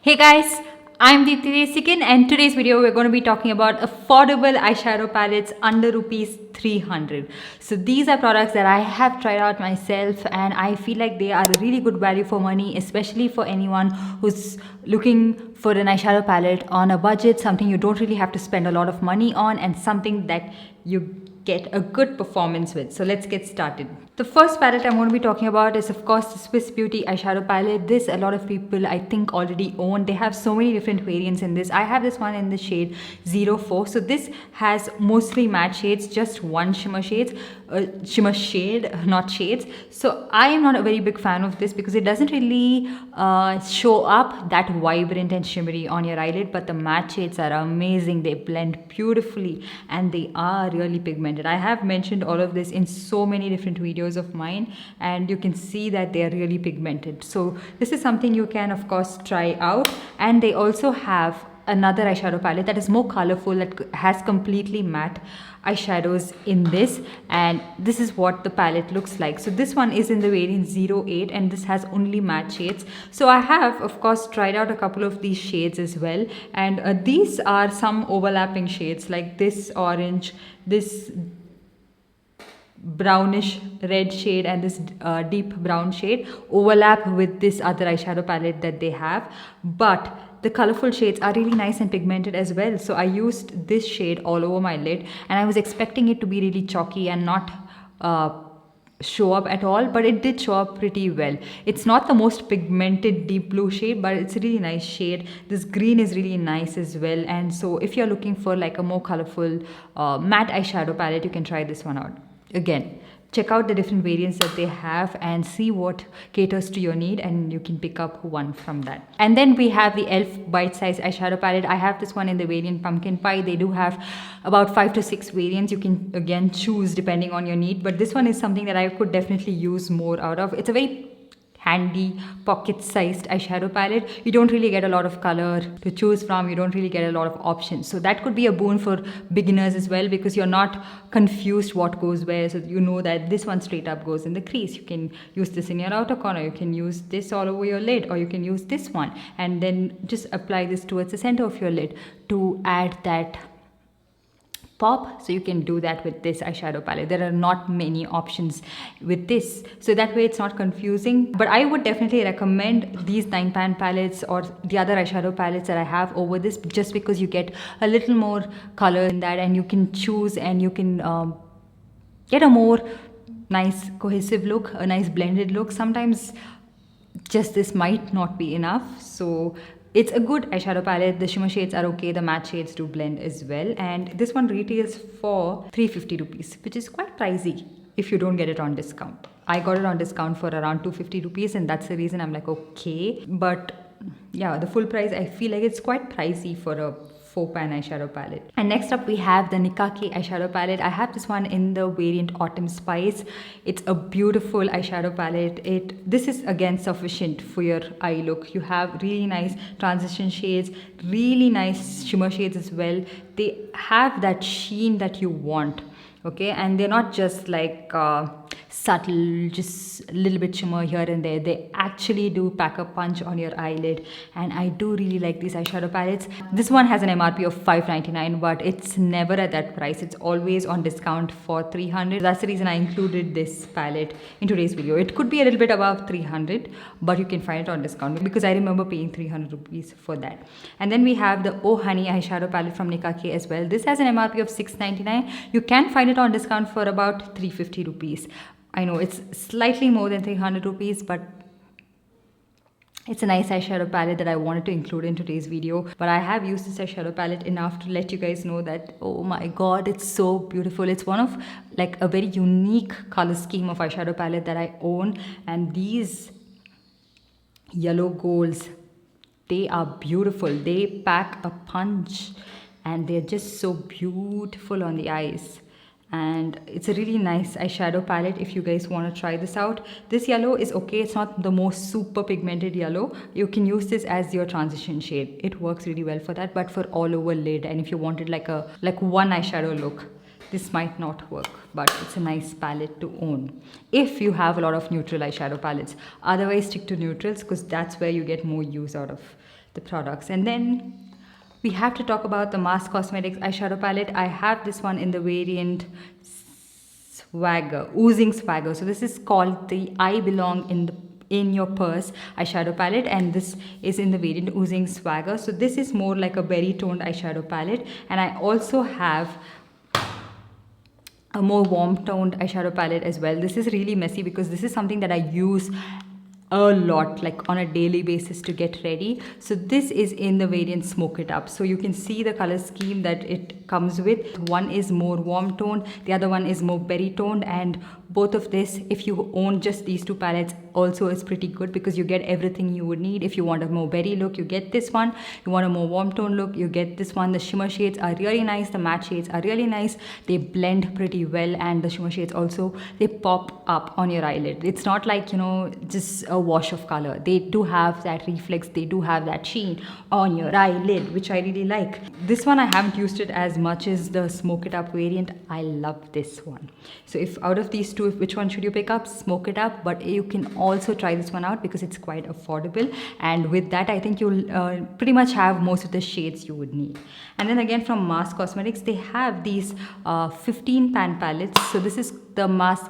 Hey guys, I'm Deepthi Desikan and today's video we're going to be talking about affordable eyeshadow palettes under rupees 300. So these are products that I have tried out myself and I feel like they are a really good value for money, especially for anyone who's looking for an eyeshadow palette on a budget, something you don't really have to spend a lot of money on and something that you get a good performance with. So let's get started. The first palette I'm going to be talking about is of course the Swiss Beauty eyeshadow palette. This a lot of people I think already own. They have so many different variants in this. I have this one in the shade 04. So this has mostly matte shades, just one shimmer shade, not shades. So I am not a very big fan of this because it doesn't really show up that vibrant and shimmery on your eyelid, but the matte shades are amazing. They blend beautifully and they are really pigmented. I have mentioned all of this in so many different videos of mine and you can see that they are really pigmented. So this is something you can of course try out. And they also have another eyeshadow palette that is more colorful, that has completely matte eyeshadows in this, and this is what the palette looks like. So this one is in the variant 08 and this has only matte shades. So I have of course tried out a couple of these shades as well, and these are some overlapping shades like this orange, this brownish red shade and this deep brown shade overlap with this other eyeshadow palette that they have, but the colorful shades are really nice and pigmented as well. So I used this shade all over my lid and I was expecting it to be really chalky and not show up at all, but it did show up pretty well. It's not the most pigmented deep blue shade, but it's a really nice shade. This green is really nice as well, and so if you're looking for like a more colorful matte eyeshadow palette, you can try this one out. Again, check out the different variants that they have and see what caters to your need, and you can pick up one from that. And then we have the e.l.f. bite size eyeshadow palette. I have this one in the variant pumpkin pie. They do have about 5 to 6 variants. You can again choose depending on your need, but this one is something that I could definitely use more out of. It's a very handy pocket-sized eyeshadow palette. You don't really get a lot of color to choose from. You don't really get a lot of options. So that could be a boon for beginners as well, because you're not confused what goes where. So you know that this one straight up goes in the crease. You can use this in your outer corner. You can use this all over your lid, or you can use this one and then just apply this towards the center of your lid to add that pop. So you can do that with this eyeshadow palette. There are not many options with this, so that way it's not confusing. But I would definitely recommend these 9-pan palettes or the other eyeshadow palettes that I have over this, just because you get a little more color in that and you can choose and you can get a more nice cohesive look, a nice blended look. Sometimes just this might not be enough. So it's a good eyeshadow palette. The shimmer shades are okay. The matte shades do blend as well. And this one retails for 350 rupees, which is quite pricey if you don't get it on discount. I got it on discount for around 250 rupees, and that's the reason I'm like, okay. But yeah, the full price, I feel like it's quite pricey for a 4-pan eyeshadow palette. And next up we have the Nikake eyeshadow palette. I have this one in the variant Autumn Spice. It's a beautiful eyeshadow palette. This is again sufficient for your eye look. You have really nice transition shades, really nice shimmer shades as well. They have that sheen that you want, okay, and they're not just like subtle, just a little bit shimmer here and there. They actually do pack a punch on your eyelid, and I do really like these eyeshadow palettes. This one has an MRP of $5.99, but it's never at that price. It's always on discount for 300. That's the reason I included this palette in today's video. It could be a little bit above 300, but you can find it on discount because I remember paying 300 rupees for that. And then we have the Oh Honey eyeshadow palette from Nikake as well. This has an MRP of $6.99. You can find it on discount for about 350 rupees. I know it's slightly more than 300 rupees, but it's a nice eyeshadow palette that I wanted to include in today's video. But I have used this eyeshadow palette enough to let you guys know that, oh my god, it's so beautiful. It's one of like a very unique color scheme of eyeshadow palette that I own. And these yellow golds, they are beautiful. They pack a punch and they're just so beautiful on the eyes. And it's a really nice eyeshadow palette if you guys want to try this out. This yellow is okay. It's not the most super pigmented yellow. You can use this as your transition shade. It works really well for that, but for all over lid, and if you wanted like one eyeshadow look, this might not work. But it's a nice palette to own if you have a lot of neutral eyeshadow palettes. Otherwise, stick to neutrals because that's where you get more use out of the products. And then we have to talk about the Mass Cosmetics eyeshadow palette. I have this one in the variant Swagger, Oozing Swagger. So this is called the I Belong in Your Purse eyeshadow palette, and this is in the variant Oozing Swagger. So this is more like a berry toned eyeshadow palette, and I also have a more warm toned eyeshadow palette as well. This is really messy because this is something that I use a lot, like on a daily basis, to get ready. So this is in the variant Smoke It Up. So you can see the color scheme that it comes with. One is more warm toned, the other one is more berry toned, and both of this, if you own just these two palettes, also is pretty good because you get everything you would need. If you want a more berry look, you get this one. You want a more warm tone look, you get this one. The shimmer shades are really nice, the matte shades are really nice, they blend pretty well, and the shimmer shades also, they pop up on your eyelid. It's not like, you know, just a wash of color. They do have that reflex, they do have that sheen on your eyelid, which I really like. This one I haven't used it as much as the Smoke It Up variant. I love this one. So if out of these two, which one should you pick up? Smoke It Up, but you can also try this one out because it's quite affordable, and with that I think you'll pretty much have most of the shades you would need. And then again from Mass Cosmetics, they have these 15 pan palettes. So this is the Mass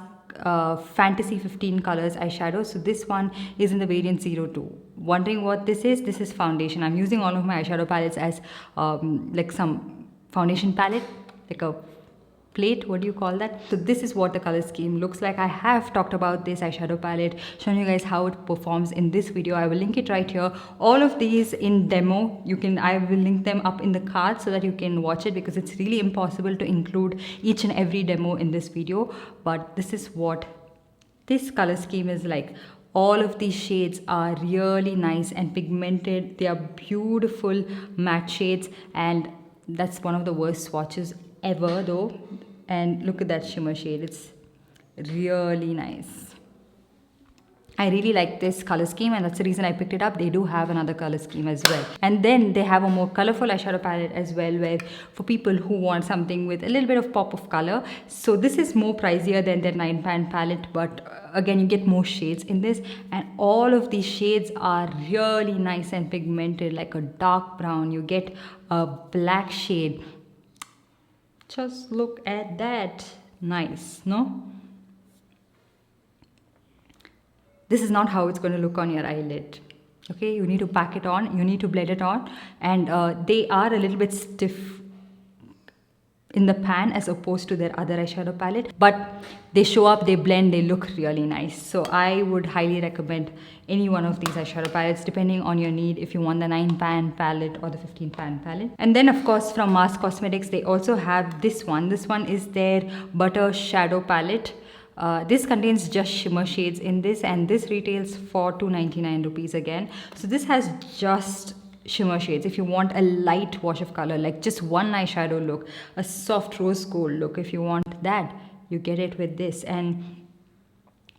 Fantasy 15 colors eyeshadow. So this one is in the variant 02. Wondering what this is? This is foundation. I'm using all of my eyeshadow palettes as like some foundation palette, like a plate, what do you call that? So this is what the color scheme looks like. I have talked about this eyeshadow palette, shown you guys how it performs in this video. I will link it right here. All of these in demo, I will link them up in the card so that you can watch it, because it's really impossible to include each and every demo in this video. But this is what this color scheme is like. All of these shades are really nice and pigmented. They are beautiful matte shades, and that's one of the worst swatches ever though. And look at that shimmer shade, it's really nice. I really like this color scheme, and that's the reason I picked it up. They do have another color scheme as well, and then they have a more colorful eyeshadow palette as well, where for people who want something with a little bit of pop of color. So this is more pricier than their 9 pan palette, but again you get more shades in this, and all of these shades are really nice and pigmented, like a dark brown, you get a black shade. Just look at that. Nice, no? This is not how it's going to look on your eyelid. Okay, you need to pack it on, you need to blend it on, and they are a little bit stiff in the pan as opposed to their other eyeshadow palette, but they show up, they blend, they look really nice. So I would highly recommend any one of these eyeshadow palettes depending on your need, if you want the 9 pan palette or the 15 pan palette. And then of course from Mass Cosmetics, they also have this one. This one is their Butter Shadow palette. This contains just shimmer shades in this, and this retails for 299 rupees again. So this has just shimmer shades. If you want a light wash of color, like just one eyeshadow look, a soft rose gold look, if you want that, you get it with this. And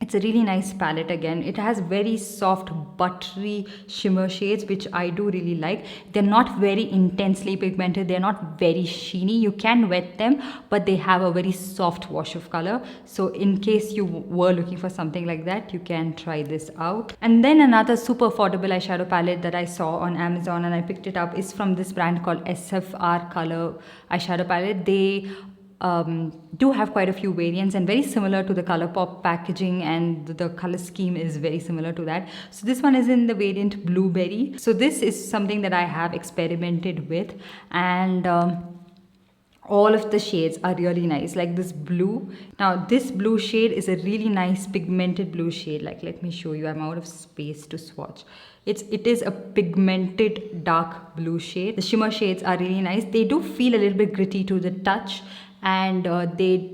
it's a really nice palette. Again, it has very soft buttery shimmer shades, which I do really like. They're not very intensely pigmented, they're not very sheeny. You can wet them, but they have a very soft wash of color. So in case you were looking for something like that, you can try this out. And then another super affordable eyeshadow palette that I saw on Amazon and I picked it up is from this brand called SFR Color eyeshadow palette. They do have quite a few variants, and very similar to the ColourPop packaging, and the color scheme is very similar to that. So this one is in the variant Blueberry. So this is something that I have experimented with, and all of the shades are really nice, like this blue. Now this blue shade is a really nice pigmented blue shade. Like, let me show you, I'm out of space to swatch. It is a pigmented dark blue shade. The shimmer shades are really nice. They do feel a little bit gritty to the touch, and they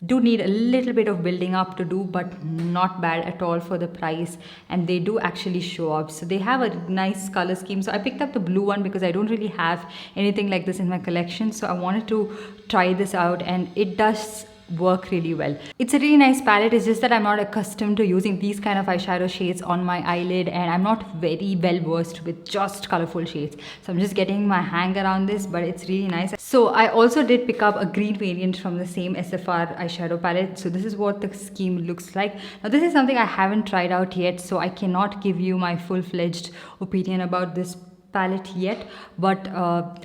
do need a little bit of building up to do, but not bad at all for the price, and they do actually show up. So they have a nice color scheme. So I picked up the blue one because I don't really have anything like this in my collection, so I wanted to try this out, and it does work really well. It's a really nice palette. It's just that I'm not accustomed to using these kind of eyeshadow shades on my eyelid, and I'm not very well versed with just colorful shades, so I'm just getting my hang around this, but it's really nice. So I also did pick up a green variant from the same SFR eyeshadow palette. So this is what the scheme looks like. Now this is something I haven't tried out yet, so I cannot give you my full-fledged opinion about this palette yet, but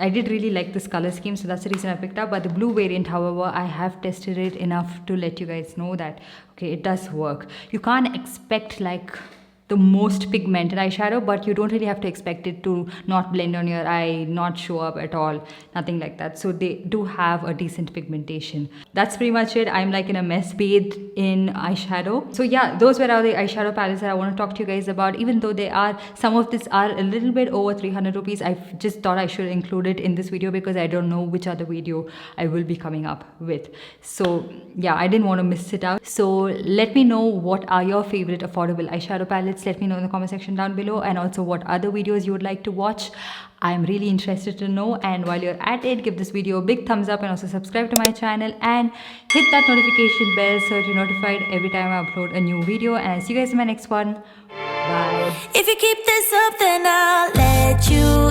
I did really like this color scheme, so that's the reason I picked up. But the blue variant, however, I have tested it enough to let you guys know that okay, it does work. You can't expect like the most pigmented eyeshadow, but you don't really have to expect it to not blend on your eye, not show up at all, nothing like that. So they do have a decent pigmentation. That's pretty much it. I'm like in a mess bathed in eyeshadow. So yeah, those were all the eyeshadow palettes that I want to talk to you guys about. Even though they are, some of these are a little bit over 300 rupees, I just thought I should include it in this video because I don't know which other video I will be coming up with. So yeah, I didn't want to miss it out. So let me know what are your favorite affordable eyeshadow palettes. Let me know in the comment section down below, and also what other videos you would like to watch. I'm really interested to know. And while you're at it, give this video a big thumbs up and also subscribe to my channel and hit that notification bell so that you're notified every time I upload a new video. And I'll see you guys in my next one. Bye. If you keep this up, then I'll let you